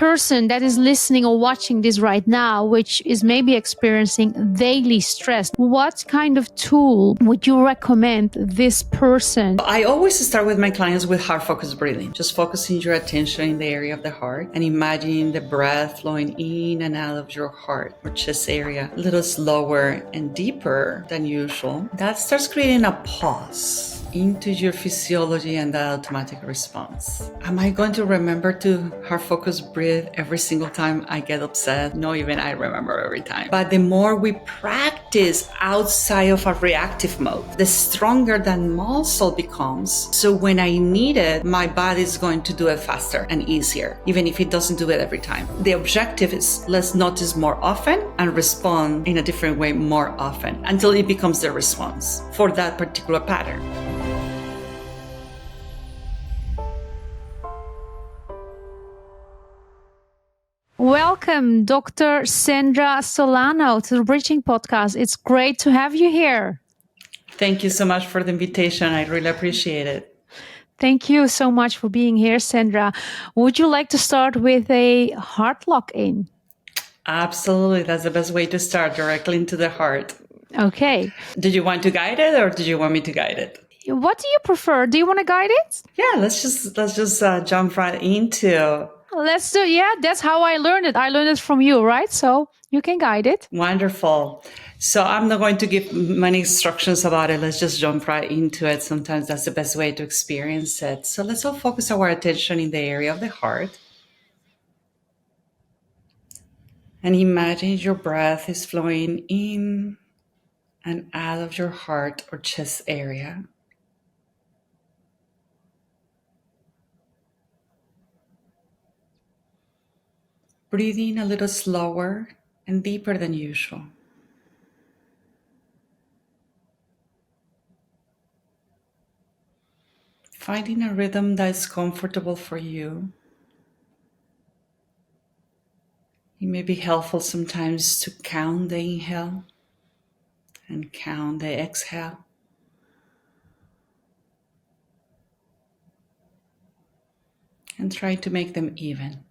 person that is listening or watching this right now, which is maybe experiencing daily stress, what kind of tool would you recommend this person? I always start with my clients with heart-focused breathing, just focusing your attention in the area of the heart and imagining the breath flowing in and out of your heart or chest area, a little slower and deeper than usual. That starts creating a pause into your physiology and that automatic response. Am I going to remember to heart focus breathe every single time I get upset? No, even I remember every time. But the more we practice outside of a reactive mode, the stronger that muscle becomes. So when I need it, my body is going to do it faster and easier, even if it doesn't do it every time. The objective is let's notice more often and respond in a different way more often until it becomes the response for that particular pattern. Welcome, Dr. Sandra Solano, to the Bridging Podcast. It's great to have you here. Thank you so much for the invitation. I really appreciate it. Thank you so much for being here, Sandra. Would you like to start with a heart lock-in? Absolutely. That's the best way to start, directly into the heart. Okay. Did you want to guide it or did you want me to guide it? What do you prefer? Do you want to guide it? Yeah, let's just jump right into. Let's do. Yeah, that's how I learned it. I learned it from you, right? So you can guide it. Wonderful. So I'm not going to give many instructions about it. Let's just jump right into it. Sometimes that's the best way to experience it. So let's all focus our attention in the area of the heart. And imagine your breath is flowing in and out of your heart or chest area. Breathing a little slower and deeper than usual. Finding a rhythm that is comfortable for you. It may be helpful sometimes to count the inhale and count the exhale. And try to make them even.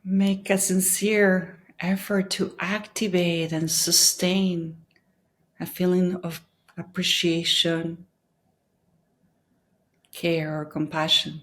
Make a sincere effort to activate and sustain a feeling of appreciation, care, or compassion.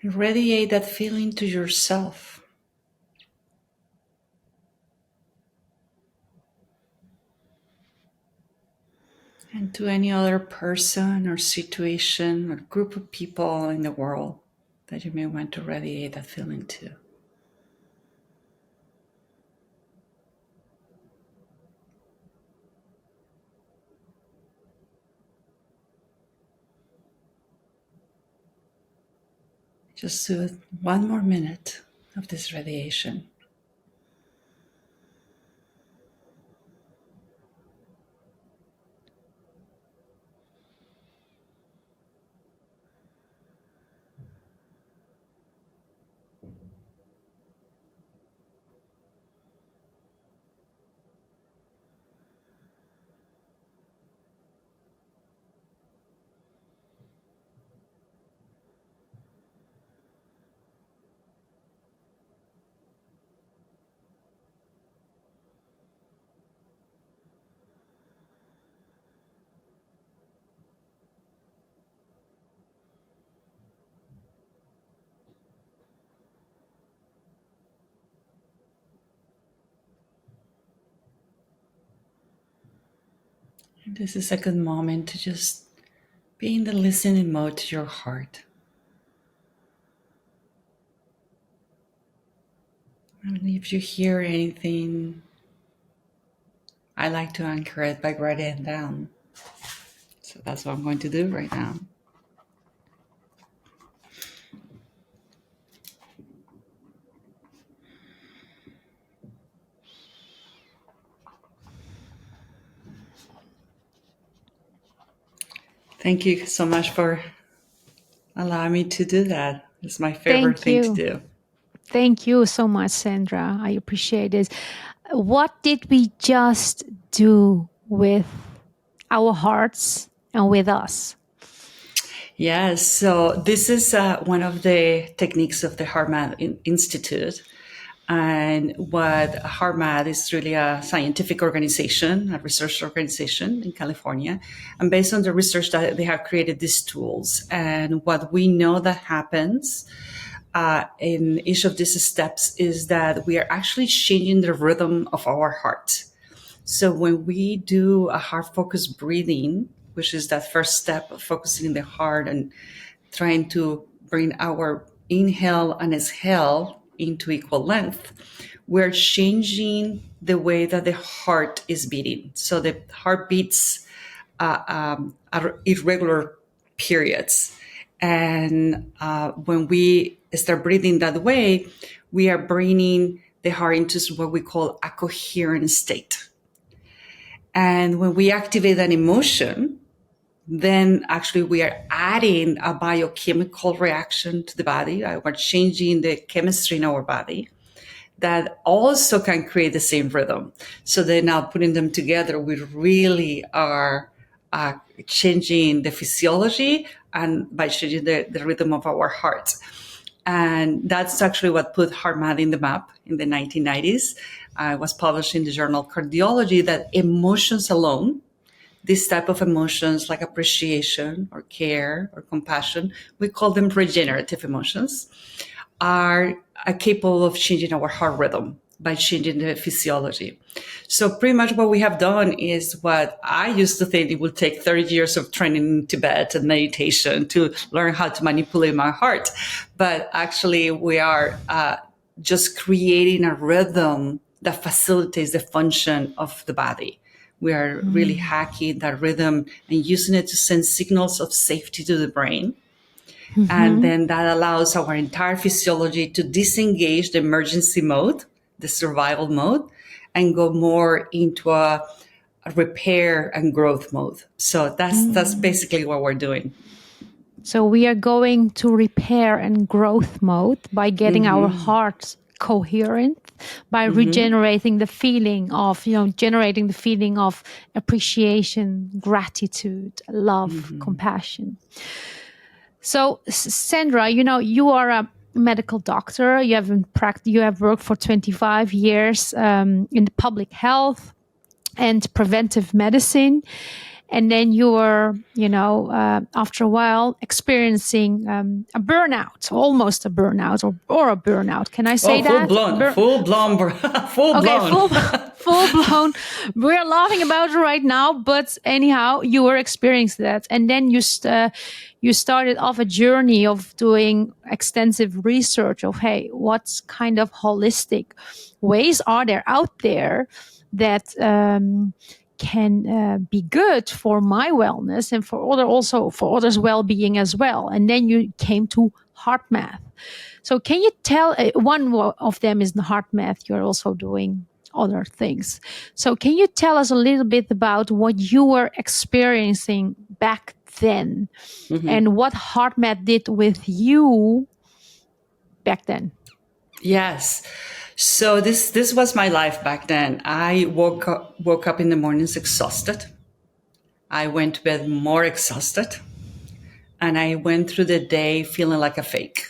Radiate that feeling to yourself. And to any other person or situation or group of people in the world that you may want to radiate that feeling to. Just do it 1 more minute of this radiation. This is a good moment to just be in the listening mode to your heart. And if you hear anything, I like to anchor it by writing it down. So that's what I'm going to do right now. Thank you so much for allowing me to do that. It's my favorite thing to do. Thank you so much, Sandra. I appreciate it. What did we just do with our hearts and with us? Yes, so this is one of the techniques of the HeartMath Institute. And what HeartMath is really a scientific organization, a research organization in California. And based on the research that they have created these tools. And what we know that happens in each of these steps is that we are actually changing the rhythm of our heart. So when we do a heart-focused breathing, which is that first step of focusing in the heart and trying to bring our inhale and exhale into equal length, we're changing the way that the heart is beating. So the heart beats at irregular periods. And when we start breathing that way, we are bringing the heart into what we call a coherent state. And when we activate an emotion, then actually we are adding a biochemical reaction to the body. We're changing the chemistry in our body that also can create the same rhythm. So then now putting them together, we really are changing the physiology and by changing the rhythm of our heart. And that's actually what put HeartMath in the map in the 1990s. It was published in the journal Cardiology that emotions alone, this type of emotions like appreciation or care or compassion, we call them regenerative emotions, are capable of changing our heart rhythm by changing the physiology. So pretty much what we have done is what I used to think it would take 30 years of training in Tibet and meditation to learn how to manipulate my heart. But actually we are just creating a rhythm that facilitates the function of the body. We are really hacking that rhythm and using it to send signals of safety to the brain. And then that allows our entire physiology to disengage the emergency mode, the survival mode, and go more into a repair and growth mode. So that's basically what we're doing. So we are going to repair and growth mode by getting our hearts coherent, by regenerating the feeling of, generating the feeling of appreciation, gratitude, love, compassion. So Sandra, you are a medical doctor. You have worked for 25 years in the public health and preventive medicine. And then you were, after a while, experiencing a burnout, almost a burnout or a burnout. Can I say that? Full blown. Full blown. We're laughing about it right now, but anyhow, you were experiencing that. And then you started off a journey of doing extensive research of, hey, what kind of holistic ways are there out there that can be good for my wellness and for others' well-being as well. And then you came to HeartMath. So can you tell, one of them is the HeartMath, you're also doing other things. So can you tell us a little bit about what you were experiencing back then and what HeartMath did with you back then? Yes. So this was my life back then. I woke up in the mornings exhausted. I went to bed more exhausted. And I went through the day feeling like a fake.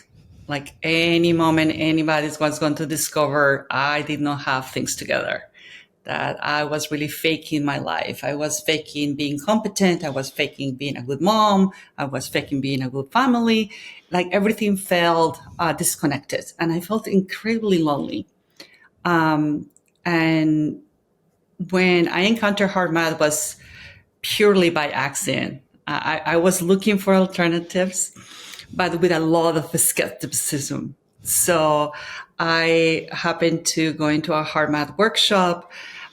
Like any moment anybody was going to discover I did not have things together. That I was really faking my life. I was faking being competent. I was faking being a good mom. I was faking being a good family. Like everything felt disconnected. And I felt incredibly lonely. And when I encountered HeartMath was purely by accident. I was looking for alternatives, but with a lot of skepticism. So I happened to go into a HeartMath workshop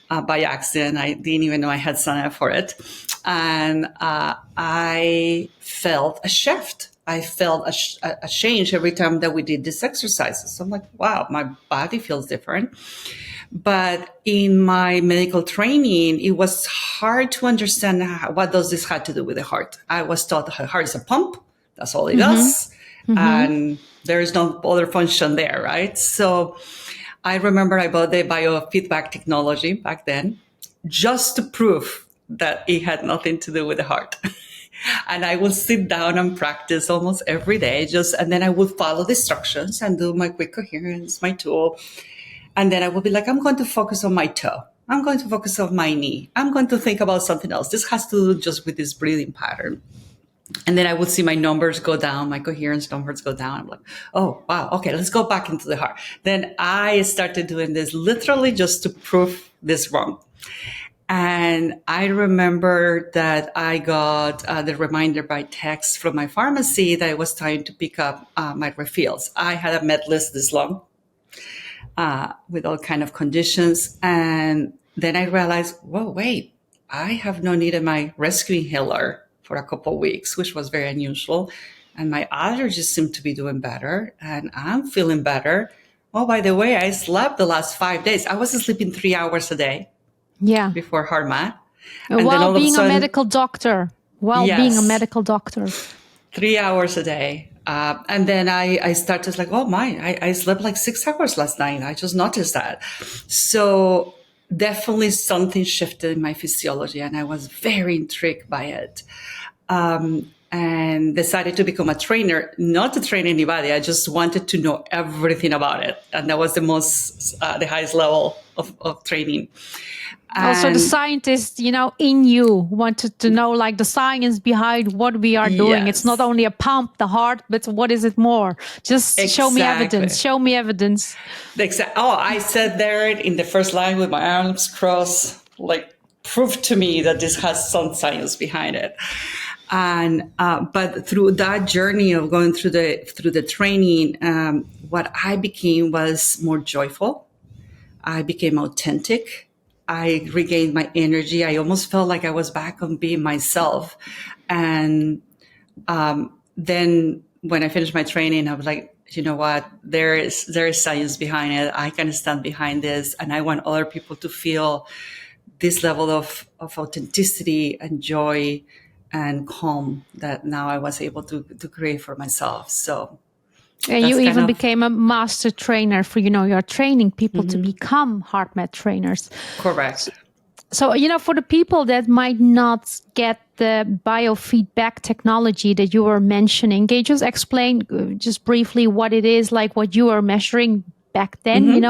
by accident. I didn't even know I had signed up for it. And I felt a shift. I felt a change every time that we did these exercises. So I'm like, wow, my body feels different. But in my medical training, it was hard to understand what does this have to do with the heart. I was taught the heart is a pump. That's all it does. And there is no other function there, right? So I remember I bought the Biofeedback Technology back then just to prove that it had nothing to do with the heart. And I would sit down and practice almost every day, and then I would follow the instructions and do my quick coherence, my tool. And then I would be like, I'm going to focus on my toe. I'm going to focus on my knee. I'm going to think about something else. This has to do just with this breathing pattern. And then I would see my numbers go down, my coherence numbers go down. I'm like, oh, wow. Okay, let's go back into the heart. Then I started doing this literally just to prove this wrong. And I remember that I got the reminder by text from my pharmacy that it was time to pick up my refills. I had a med list this long with all kind of conditions. And then I realized, whoa, wait, I have not needed my rescue inhaler for a couple of weeks, which was very unusual. And my allergies seem to be doing better and I'm feeling better. Oh, by the way, I slept the last 5 days. I was sleeping 3 hours a day. Yeah. Before HeartMath. And while being a medical doctor. Being a medical doctor. 3 hours a day. And then I started like, oh my, I slept like 6 hours last night. I just noticed that. So definitely something shifted in my physiology and I was very intrigued by it. And decided to become a trainer, not to train anybody. I just wanted to know everything about it. And that was the highest level of training. Also, the scientist, in you wanted to know like the science behind what we are doing. Yes. It's not only a pump, the heart, but what is it more? Just show me evidence. Show me evidence. Oh, I sat there in the first line with my arms crossed, like prove to me that this has some science behind it. And but through that journey of going through the training, what I became was more joyful. I became authentic. I regained my energy. I almost felt like I was back on being myself. And then when I finished my training, I was like, you know what? There is science behind it. I can stand behind this. And I want other people to feel this level of authenticity and joy and calm that now I was able to create for myself. So. And you even became a master trainer for, you're training people to become HeartMath trainers. Correct. So, for the people that might not get the biofeedback technology that you were mentioning, can you just explain just briefly what it is, like what you were measuring back then,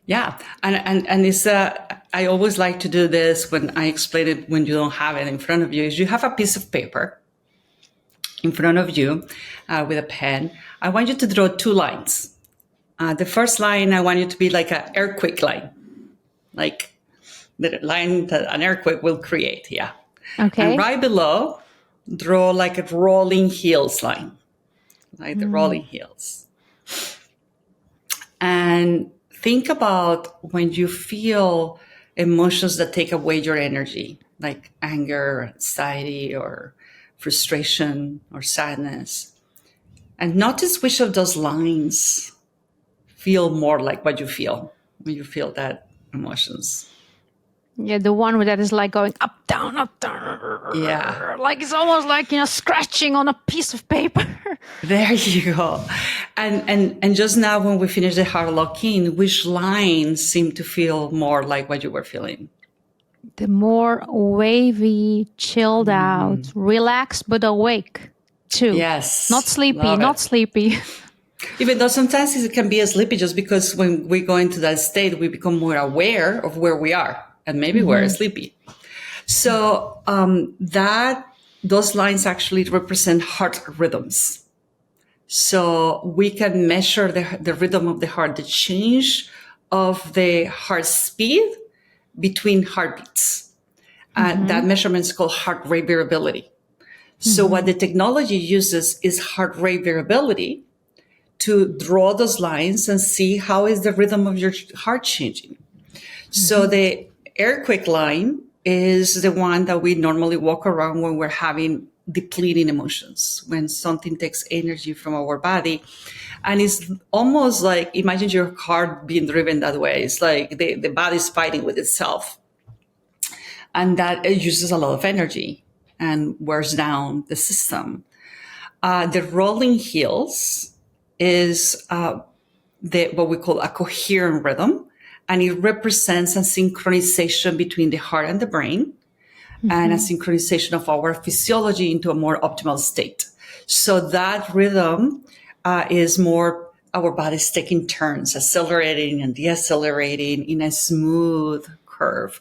Yeah. And it's, I always like to do this when I explain it when you don't have it in front of you, is you have a piece of paper in front of you with a pen. I want you to draw 2 lines. The first line, I want you to be like an earthquake line, like the line that an earthquake will create. Yeah. Okay. And right below, draw like a rolling hills line, like the rolling hills. And think about when you feel emotions that take away your energy, like anger, anxiety, or frustration or sadness. And notice which of those lines feel more like what you feel when you feel that emotions. Yeah, the one that is like going up, down, up, down. Yeah. Like it's almost like, scratching on a piece of paper. There you go. And just now when we finished the heart lock-in, which lines seem to feel more like what you were feeling? The more wavy, chilled out, relaxed, but awake too. Yes. Not sleepy. Even though sometimes it can be sleepy just because when we go into that state, we become more aware of where we are and maybe we're sleepy. So those lines actually represent heart rhythms. So we can measure the rhythm of the heart, the change of the heart speed between heartbeats. That measurement is called heart rate variability. So what the technology uses is heart rate variability to draw those lines and see how is the rhythm of your heart changing. So the airquake line is the one that we normally walk around when we're having depleting emotions, when something takes energy from our body. And it's almost like, imagine your car being driven that way. It's like the body's fighting with itself. And that it uses a lot of energy and wears down the system. The rolling hills is what we call a coherent rhythm, and it represents a synchronization between the heart and the brain, and a synchronization of our physiology into a more optimal state. So that rhythm is more our body's taking turns, accelerating and deaccelerating in a smooth curve.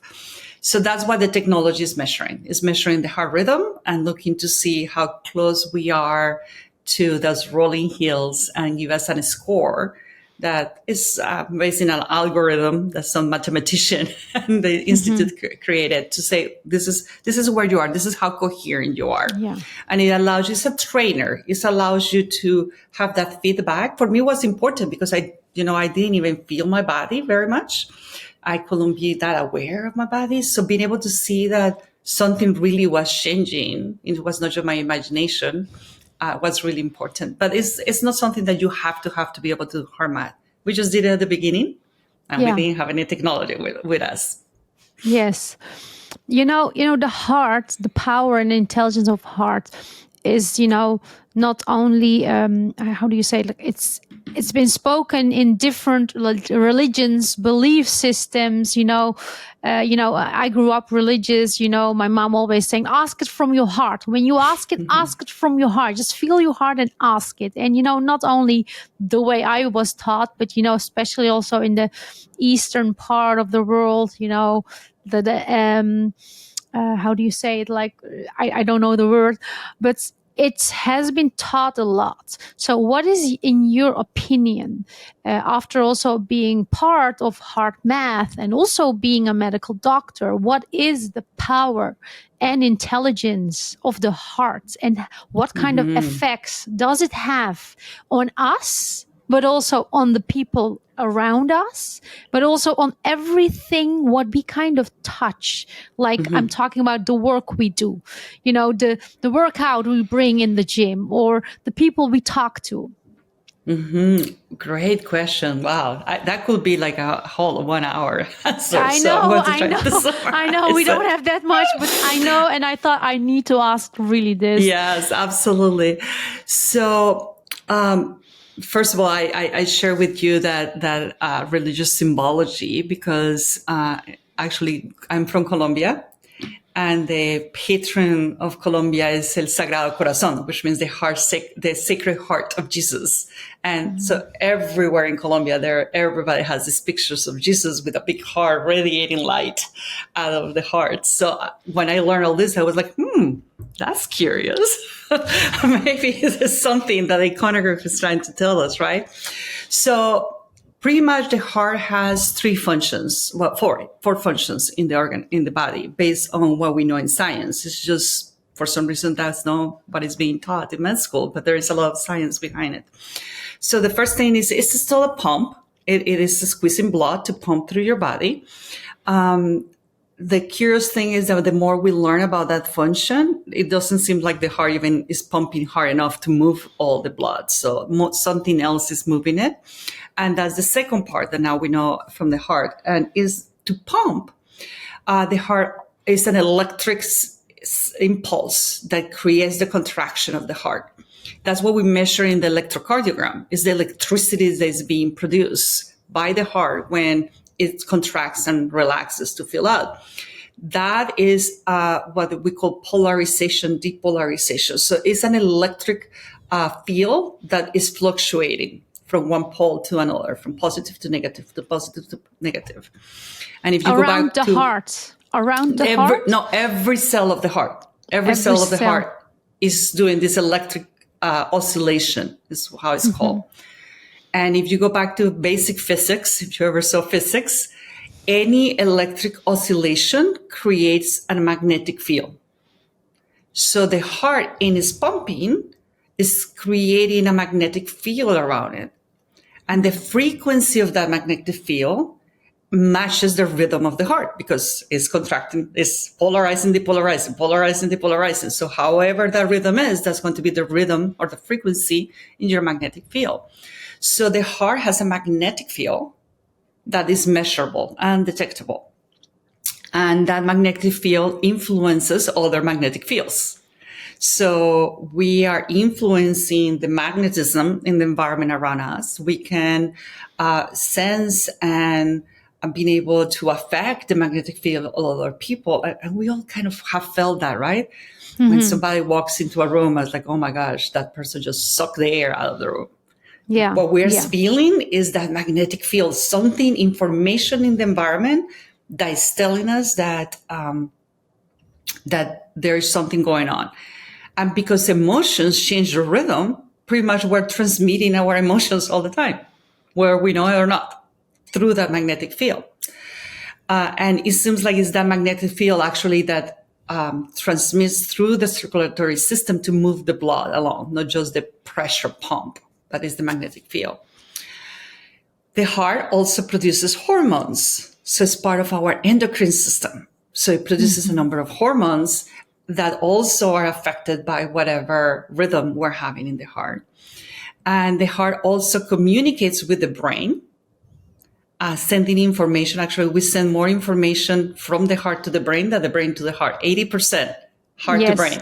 So that's what the technology is measuring. It's measuring the heart rhythm and looking to see how close we are to those rolling hills and give us a score that is based on an algorithm that some mathematician and the institute created to say, this is where you are. This is how coherent you are. Yeah. And it allows you, it's a trainer. It allows you to have that feedback. For me, it was important because I didn't even feel my body very much. I couldn't be that aware of my body. So being able to see that something really was changing, it was not just my imagination, was really important. But it's not something that you have to be able to do HeartMath. We just did it at the beginning, and we didn't have any technology with us. Yes. The heart, the power and intelligence of heart is, not only, how do you say, like it's been spoken in different religions, belief systems, I grew up religious, my mom always saying, ask it from your heart. When you ask it from your heart, just feel your heart and ask it. And, not only the way I was taught, but, especially also in the eastern part of the world, how do you say it? Like, I don't know the word, but it has been taught a lot. So what is, in your opinion, after also being part of HeartMath and also being a medical doctor, what is the power and intelligence of the heart, and what kind of effects does it have on us, but also on the people around us, but also on everything what we kind of touch? Like I'm talking about the work we do, the workout we bring in the gym, or the people we talk to. Great question. Wow. That could be like a whole 1 hour answer. I know. We don't have that much, but I know. And I thought I need to ask really this. Yes, absolutely. So, first of all, I share with you that religious symbology because actually I'm from Colombia, and the patron of Colombia is El Sagrado Corazón, which means the Sacred Heart of Jesus. And so everywhere in Colombia, everybody has these pictures of Jesus with a big heart radiating light out of the heart. So when I learned all this, I was like, that's curious. Maybe it's something that iconography is trying to tell us, right? So pretty much the heart has three functions, four functions in the organ, in the body, based on what we know in science. It's just, for some reason, that's not what is being taught in med school, but there is a lot of science behind it. So the first thing is, it's still a pump. It is squeezing blood to pump through your body. The curious thing is that the more we learn about that function, it doesn't seem like the heart even is pumping hard enough to move all the blood. So something else is moving it. And that's the second part that now we know from the heart, and is to pump. The heart is an electric impulse that creates the contraction of the heart. That's what we measure in the electrocardiogram, is the electricity that is being produced by the heart when it contracts and relaxes to fill out. That is what we call polarization, depolarization. So it's an electric field that is fluctuating from one pole to another, from positive to negative to positive to negative. And if you go back to around the heart? No, every cell of the heart. Every cell of the heart is doing this electric oscillation, is how it's called. And if you go back to basic physics, if you ever saw physics, any electric oscillation creates a magnetic field. So the heart, in its pumping, is creating a magnetic field around it. And the frequency of that magnetic field matches the rhythm of the heart because it's contracting, it's polarizing, depolarizing, polarizing, depolarizing. So however that rhythm is, that's going to be the rhythm or the frequency in your magnetic field. So the heart has a magnetic field that is measurable and detectable. And that magnetic field influences other magnetic fields. So we are influencing the magnetism in the environment around us. We can sense and being able to affect the magnetic field of other people. And we all kind of have felt that, right? Mm-hmm. When somebody walks into a room, it's like, oh my gosh, that person just sucked the air out of the room. Yeah. What we're feeling is that magnetic field, something, information in the environment that is telling us that that there is something going on. And because emotions change the rhythm, pretty much we're transmitting our emotions all the time, whether we know it or not, through that magnetic field. And it seems like it's that magnetic field actually that transmits through the circulatory system to move the blood along, not just the pressure pump, but it's the magnetic field. The heart also produces hormones. So it's part of our endocrine system. So it produces a number of hormones that also are affected by whatever rhythm we're having in the heart. And the heart also communicates with the brain, sending information. Actually, we send more information from the heart to the brain than the brain to the heart. 80% heart to brain.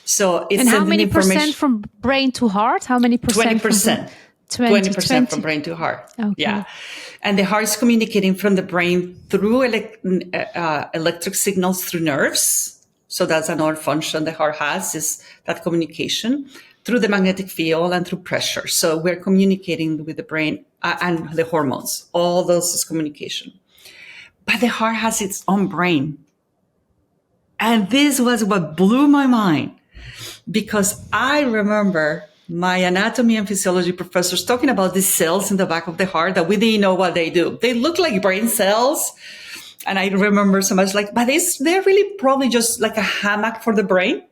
So it's, and how many percent from brain to heart? How many percent? 20%. 20% from brain to heart. Okay. Yeah. And the heart is communicating from the brain through electric signals through nerves. So that's another function the heart has, is that communication through the magnetic field and through pressure. So we're communicating with the brain and the hormones. All those is communication. But the heart has its own brain. And this was what blew my mind, because I remember my anatomy and physiology professors talking about these cells in the back of the heart that we didn't know what they do. They look like brain cells. And I remember so much like, but they're really probably just like a hammock for the brain,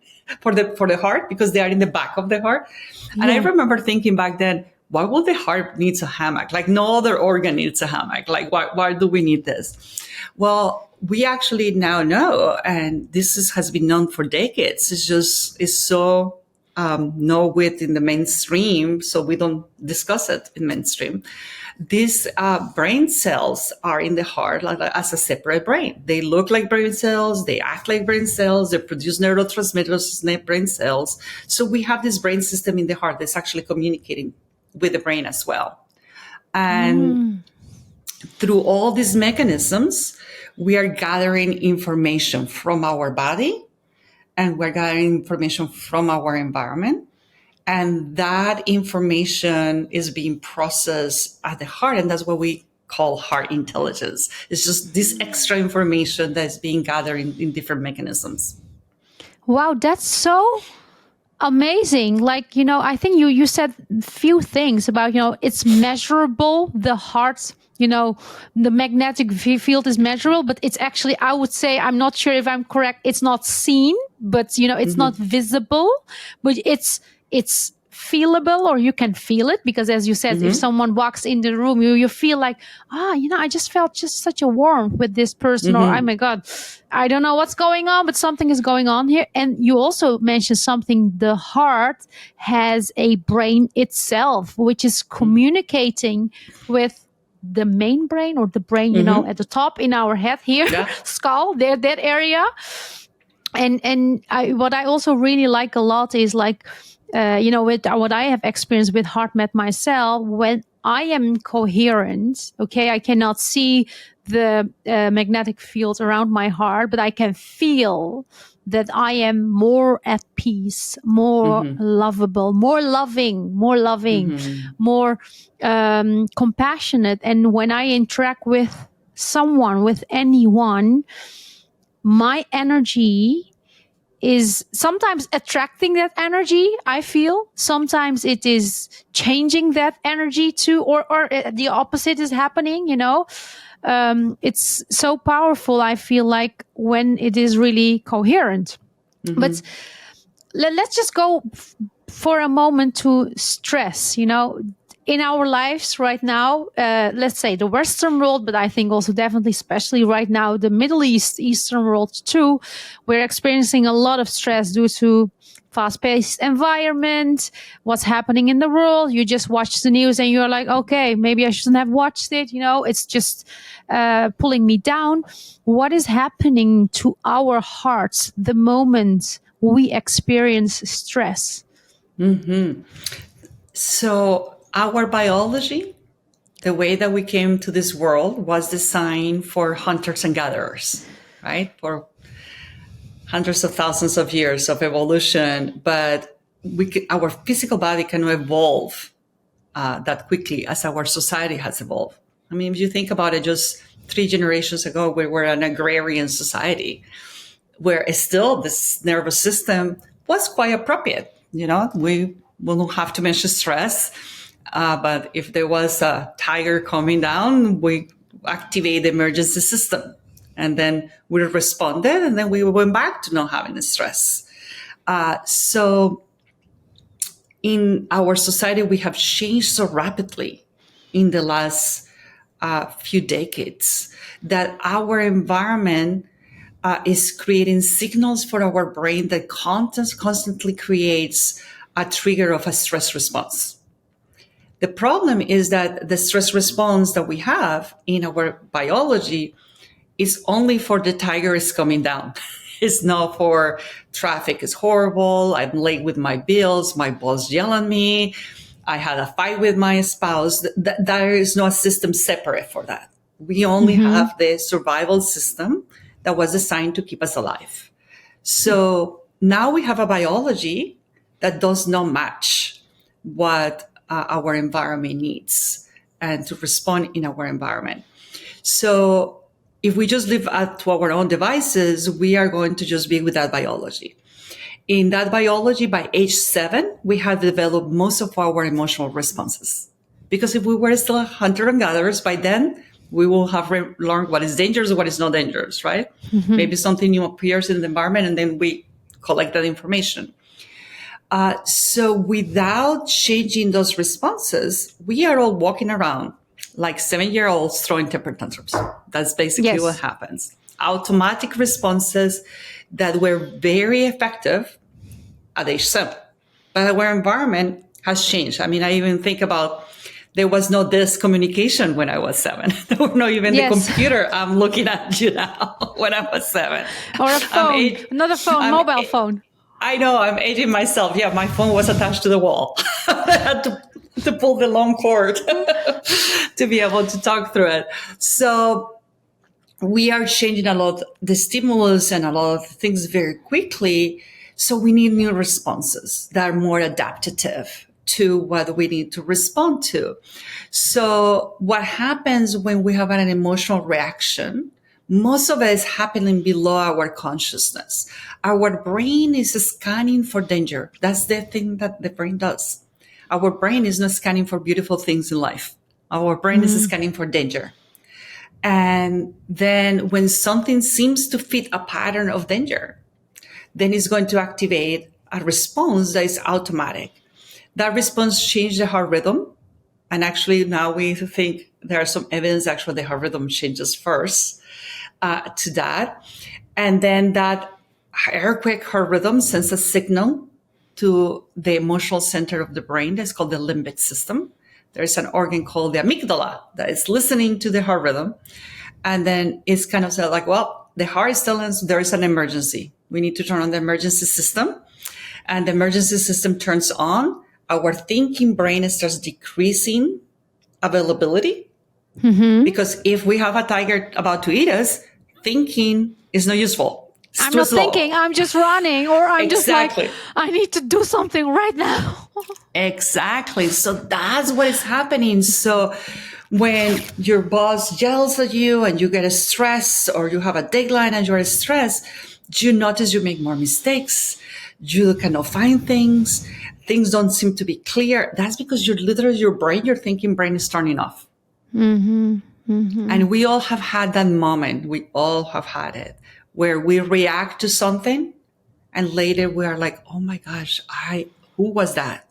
for the heart, because they are in the back of the heart. Yeah. And I remember thinking back then, why would the heart needs a hammock? Like no other organ needs a hammock. Like why do we need this? Well, we actually now know, and this has been known for decades. It's so no wit in the mainstream, so we don't discuss it in mainstream. These brain cells are in the heart like as a separate brain. They look like brain cells, they act like brain cells, they produce neurotransmitters as brain cells. So we have this brain system in the heart that's actually communicating with the brain as well. And through all these mechanisms, we are gathering information from our body, and we're gathering information from our environment. And that information is being processed at the heart. And that's what we call heart intelligence. It's just this extra information that's being gathered in different mechanisms. Wow, that's so amazing. Like, I think you said a few things about, it's measurable, the heart's, the magnetic field is measurable, but it's actually, I would say, I'm not sure if I'm correct, it's not seen, but, it's not visible, but it's feelable, or you can feel it, because as you said, if someone walks in the room, you feel like, I just felt just such a warmth with this person, or oh my God, I don't know what's going on, but something is going on here. And you also mentioned something, the heart has a brain itself, which is communicating with the main brain, or the brain, at the top in our head here, skull, that area. And what I also really like a lot is like, with what I have experienced with HeartMath myself, when I am coherent, okay, I cannot see the magnetic field around my heart, but I can feel that I am more at peace, more lovable, more loving, more compassionate. And when I interact with someone, with anyone, my energy is sometimes attracting that energy, I feel. Sometimes it is changing that energy too, or the opposite is happening, it's so powerful, I feel like, when it is really coherent. But let's just go for a moment to stress, in our lives right now, let's say the Western world, but I think also definitely, especially right now, the Middle East, Eastern world too, we're experiencing a lot of stress due to fast-paced environment, what's happening in the world. You just watch the news and you're like, okay, maybe I shouldn't have watched it. It's just pulling me down. What is happening to our hearts the moment we experience stress? So our biology, the way that we came to this world, was designed for hunters and gatherers, right? For hundreds of thousands of years of evolution, but our physical body cannot evolve that quickly as our society has evolved. I mean, if you think about it, just 3 generations ago, we were an agrarian society where still this nervous system was quite appropriate. We will have to mention stress, but if there was a tiger coming down, we activate the emergency system. And then we responded, and then we went back to not having the stress. So in our society, we have changed so rapidly in the last few decades that our environment is creating signals for our brain that constantly creates a trigger of a stress response. The problem is that the stress response that we have in our biology is only for the tiger is coming down. It's not for traffic is horrible, I'm late with my bills, my boss yelled at me, I had a fight with my spouse. There is no system separate for that. We only have the survival system that was designed to keep us alive. So now we have a biology that does not match what our environment needs and to respond in our environment. So if we just live to our own devices, we are going to just be with that biology. In that biology, by age 7, we have developed most of our emotional responses. Because if we were still hunter and gatherers by then, we will have learned what is dangerous and what is not dangerous, right? Maybe something new appears in the environment and then we collect that information. So without changing those responses, we are all walking around like 7-year-olds throwing temper tantrums. That's basically what happens. Automatic responses that were very effective at age 7. But our environment has changed. I mean, I even think about there was no this communication when I was 7. There was not even the computer I'm looking at you now when I was 7. Or a phone, another phone, mobile phone. I know, I'm aging myself. Yeah, my phone was attached to the wall. I had to pull the long cord to be able to talk through it. So we are changing a lot the stimulus and a lot of things very quickly. So we need new responses that are more adaptive to what we need to respond to. So what happens when we have an emotional reaction, most of it is happening below our consciousness. Our brain is scanning for danger. That's the thing that the brain does. Our brain is not scanning for beautiful things in life. Our brain is scanning for danger. And then when something seems to fit a pattern of danger, then it's going to activate a response that is automatic. That response changed the heart rhythm. And actually now we think there are some evidence actually the heart rhythm changes first to that. And then that earthquake heart rhythm sends a signal to the emotional center of the brain that's called the limbic system. There's an organ called the amygdala that is listening to the heart rhythm. And then it's kind of like, well, the heart is telling us there is an emergency. We need to turn on the emergency system. And the emergency system turns on. Our thinking brain starts decreasing availability. Because if we have a tiger about to eat us, thinking is not useful. I'm not thinking, I'm just running, or I'm just like, I need to do something right now. Exactly. So that's what is happening. So when your boss yells at you and you get stressed, or you have a deadline and you're stressed, you notice you make more mistakes. You cannot find things. Things don't seem to be clear. That's because your thinking brain is turning off. And we all have had that moment. We all have had it where we react to something and later we are like, oh my gosh, who was that?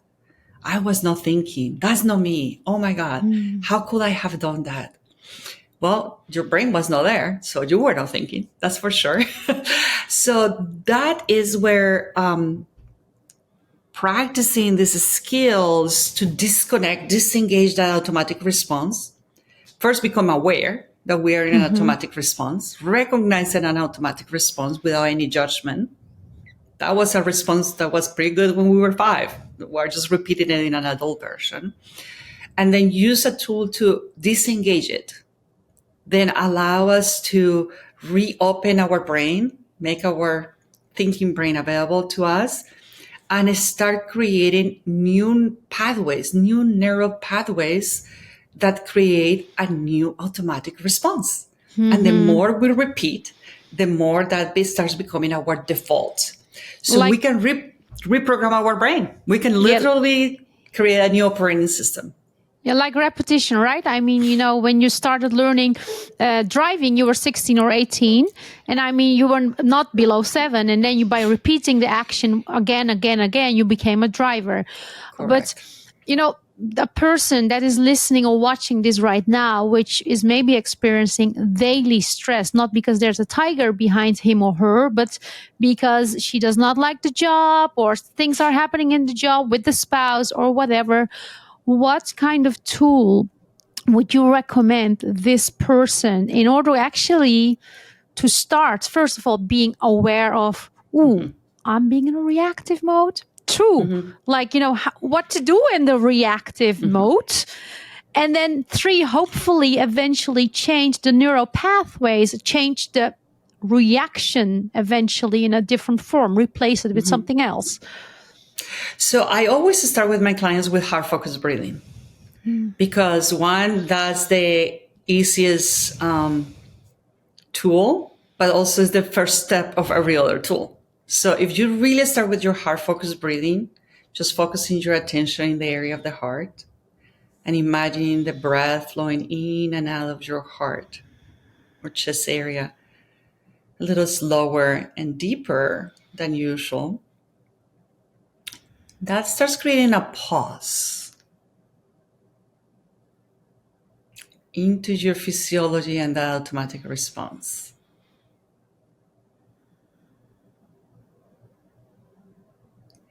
I was not thinking. That's not me. Oh my God. How could I have done that? Well, your brain was not there. So you were not thinking. That's for sure. So that is where, practicing these skills to disengage that automatic response. First, become aware that we are in an automatic response, recognizing an automatic response without any judgment. That was a response that was pretty good when we were 5. We're just repeating it in an adult version. And then use a tool to disengage it. Then allow us to reopen our brain, make our thinking brain available to us, and start creating new pathways, new neural pathways that create a new automatic response. And the more we repeat, the more that this starts becoming our default. So we can reprogram our brain. We can literally create a new operating system. Yeah, like repetition, right? I mean, when you started learning driving, you were 16 or 18. And I mean, you were not below 7. And then by repeating the action again, you became a driver. Correct. But, the person that is listening or watching this right now, which is maybe experiencing daily stress, not because there's a tiger behind him or her, but because she does not like the job or things are happening in the job with the spouse or whatever, what kind of tool would you recommend this person in order actually to start, first of all, being aware of, I'm being in a reactive mode? 2, what to do in the reactive mode. And then 3, hopefully eventually change the neural pathways, change the reaction eventually in a different form, replace it with something else. So I always start with my clients with heart-focused breathing because one, that's the easiest tool, but also is the first step of every other tool. So if you really start with your heart-focused breathing, just focusing your attention in the area of the heart and imagining the breath flowing in and out of your heart or chest area a little slower and deeper than usual. That starts creating a pause into your physiology and that automatic response.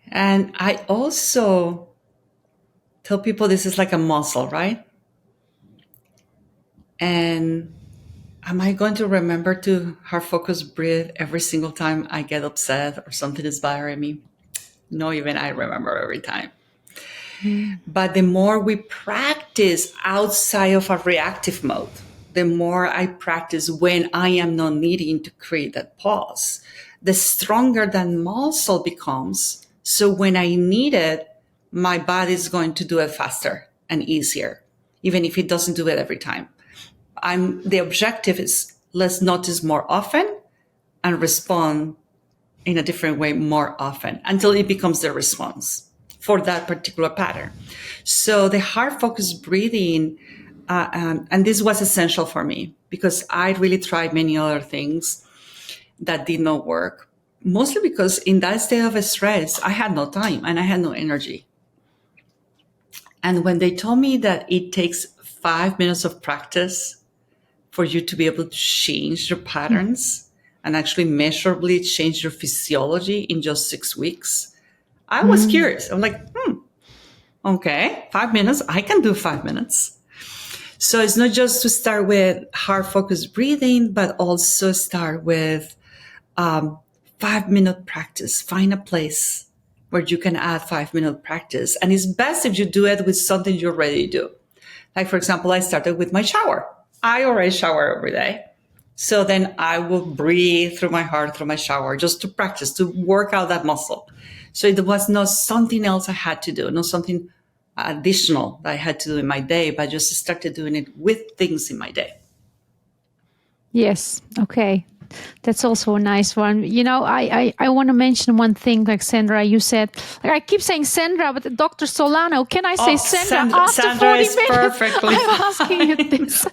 And I also tell people this is like a muscle, right? And am I going to remember to heart focus breathe every single time I get upset or something is bothering me? No, even I remember every time. But the more we practice outside of a reactive mode, the more I practice when I am not needing to create that pause, the stronger that muscle becomes. So when I need it, my body is going to do it faster and easier, even if it doesn't do it every time. The objective is let's notice more often and respond in a different way more often until it becomes the response for that particular pattern. So the heart-focused breathing, and this was essential for me because I really tried many other things that did not work, mostly because in that state of stress, I had no time and I had no energy. And when they told me that it takes 5 minutes of practice for you to be able to change your patterns and actually measurably change your physiology in just 6 weeks, I was curious. I'm like, okay, 5 minutes. I can do 5 minutes. So it's not just to start with heart-focused breathing, but also start with 5-minute practice. Find a place where you can add 5-minute practice. And it's best if you do it with something you already do. Like, for example, I started with my shower. I already shower every day. So then I will breathe through my heart, through my shower, just to practice, to work out that muscle. So it was not something else I had to do, not something additional that I had to do in my day, but I just started doing it with things in my day. Yes. Okay. That's also a nice one. I want to mention one thing, like Sandra, you said, like I keep saying Sandra, but Dr. Solano, can I say Sandra after Sandra 40 is minutes? perfectly I'm asking you this.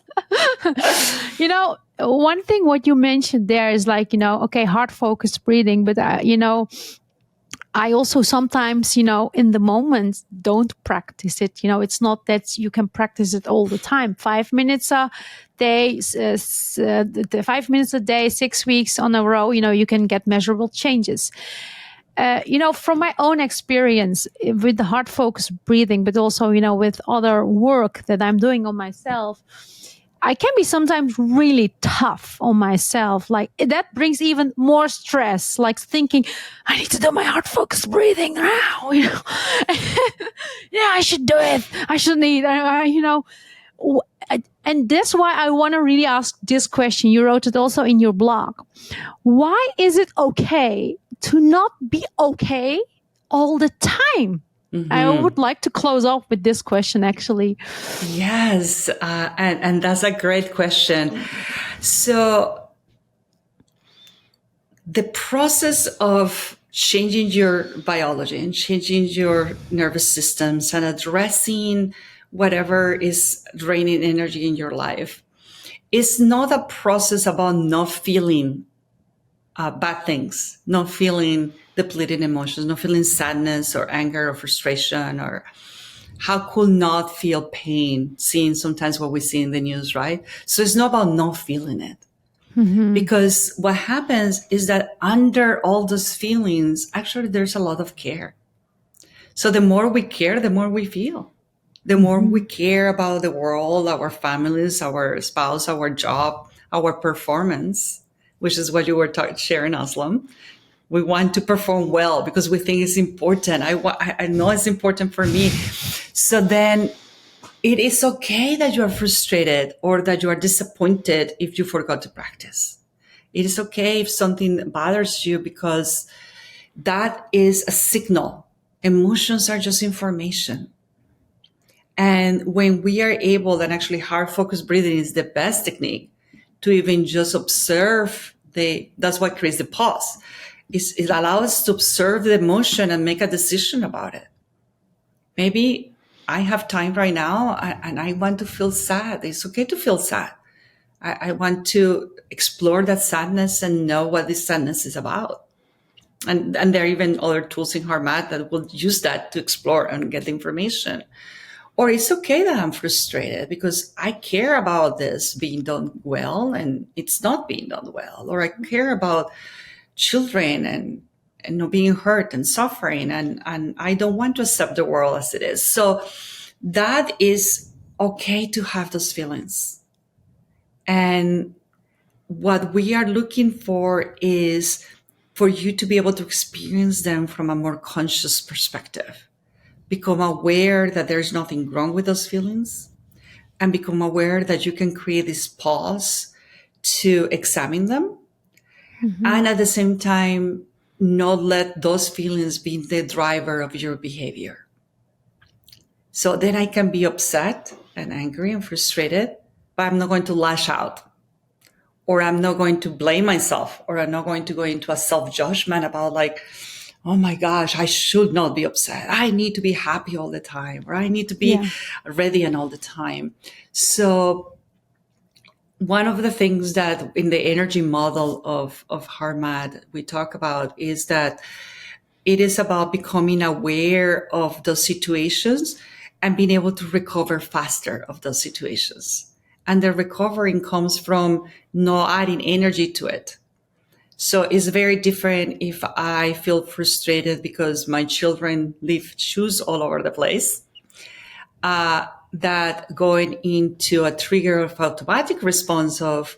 One thing what you mentioned there is like, okay, heart focused breathing, but I also sometimes, in the moment don't practice it. It's not that you can practice it all the time. 5 minutes a day, 5 minutes a day, 6 weeks on a row, you can get measurable changes. From my own experience with the heart focused breathing, but also, with other work that I'm doing on myself, I can be sometimes really tough on myself. Like that brings even more stress, like thinking, I need to do my heart focused breathing now. Yeah, I should do it. I should need, and that's why I want to really ask this question. You wrote it also in your blog. Why is it okay to not be okay all the time? I would like to close off with this question, actually. Yes, and that's a great question. So the process of changing your biology and changing your nervous systems and addressing whatever is draining energy in your life is not a process about not feeling bad things, not feeling depleted emotions, not feeling sadness or anger or frustration, or how could not feel pain, seeing sometimes what we see in the news, right? So it's not about not feeling it. Because what happens is that under all those feelings, actually, there's a lot of care. So the more we care, the more we feel. The more we care about the world, our families, our spouse, our job, our performance, which is what you were sharing, Ozlem. We want to perform well because we think it's important. I know it's important for me. So then it is okay that you are frustrated or that you are disappointed if you forgot to practice. It is okay if something bothers you because that is a signal. Emotions are just information. And when we are able, and actually heart focused breathing is the best technique to even just observe that's what creates the pause. It allows us to observe the emotion and make a decision about it. Maybe I have time right now and I want to feel sad. It's okay to feel sad. I want to explore that sadness and know what this sadness is about. And there are even other tools in HeartMath that will use that to explore and get information. Or it's okay that I'm frustrated because I care about this being done well and it's not being done well. Or I care about children and not being hurt and suffering. And I don't want to accept the world as it is. So that is okay to have those feelings. And what we are looking for is for you to be able to experience them from a more conscious perspective. Become aware that there's nothing wrong with those feelings and become aware that you can create this pause to examine them. And at the same time, not let those feelings be the driver of your behavior. So then I can be upset and angry and frustrated, but I'm not going to lash out, or I'm not going to blame myself, or I'm not going to go into a self-judgment about like, oh my gosh, I should not be upset. I need to be happy all the time, or I need to be ready and all the time. So one of the things that in the energy model of HeartMath we talk about is that it is about becoming aware of those situations and being able to recover faster of those situations. And the recovering comes from not adding energy to it. So it's very different if I feel frustrated because my children leave shoes all over the place, that going into a trigger of automatic response of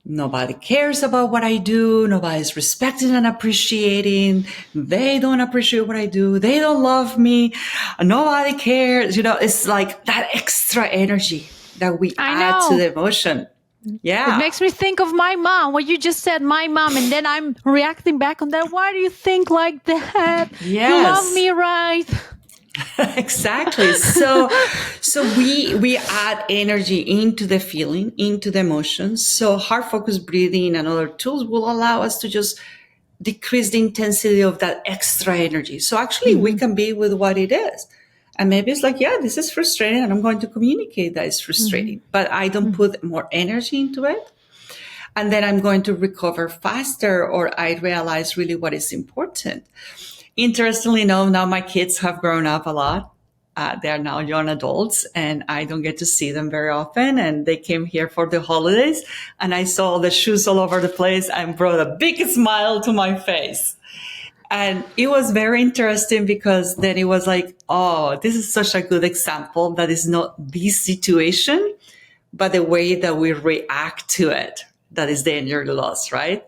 nobody cares about what I do. Nobody's respecting and appreciating. They don't appreciate what I do. They don't love me. Nobody cares. It's like that extra energy that we add to the emotion. Yeah. It makes me think of my mom, what you just said, my mom, and then I'm reacting back on that. Why do you think like that? Yes. You love me, right? Exactly. So we add energy into the feeling, into the emotions. So heart focused breathing and other tools will allow us to just decrease the intensity of that extra energy. So actually we can be with what it is. And maybe it's like, yeah, this is frustrating and I'm going to communicate that it's frustrating, but I don't put more energy into it. And then I'm going to recover faster, or I realize really what is important. Interestingly enough, now my kids have grown up a lot. They are now young adults and I don't get to see them very often. And they came here for the holidays and I saw the shoes all over the place and brought a big smile to my face. And it was very interesting because then it was like, oh, this is such a good example that is not this situation, but the way that we react to it. That is the energy loss, right?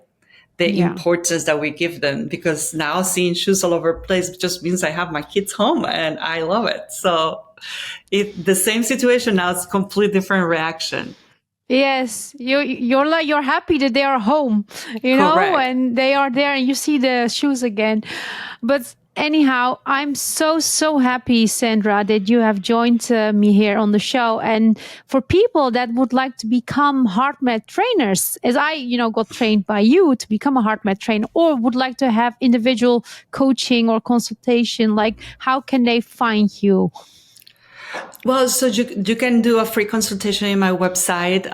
The importance that we give them, because now seeing shoes all over the place just means I have my kids home and I love it. So the same situation now, it's a completely different reaction. Yes, you're happy that they are home, Correct. and they are there and you see the shoes again. But anyhow, I'm so happy, Sandra, that you have joined me here on the show. And for people that would like to become HeartMath trainers, as I, got trained by you to become a HeartMath trainer, or would like to have individual coaching or consultation, like how can they find you? Well, so you can do a free consultation in my website,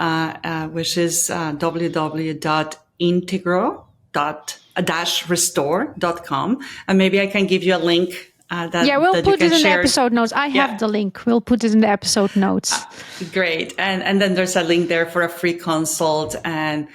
which is www.integro-restore.com. And maybe I can give you a link we'll put it in the episode notes. I have the link. We'll put it in the episode notes. Great. And then there's a link there for a free consult. And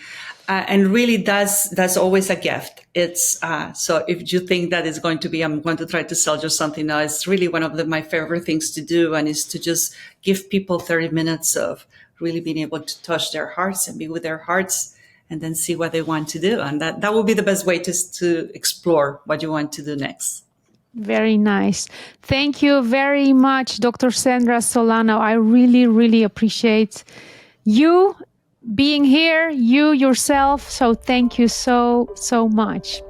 really that's always a gift. It's, so if you think that is going to be, I'm going to try to sell you something now, it's really one of my favorite things to do. And is to just give people 30 minutes of really being able to touch their hearts and be with their hearts and then see what they want to do. And that will be the best way to explore what you want to do next. Very nice. Thank you very much, Dr. Sandra Solano. I really, really appreciate you being here, you yourself. So thank you so much.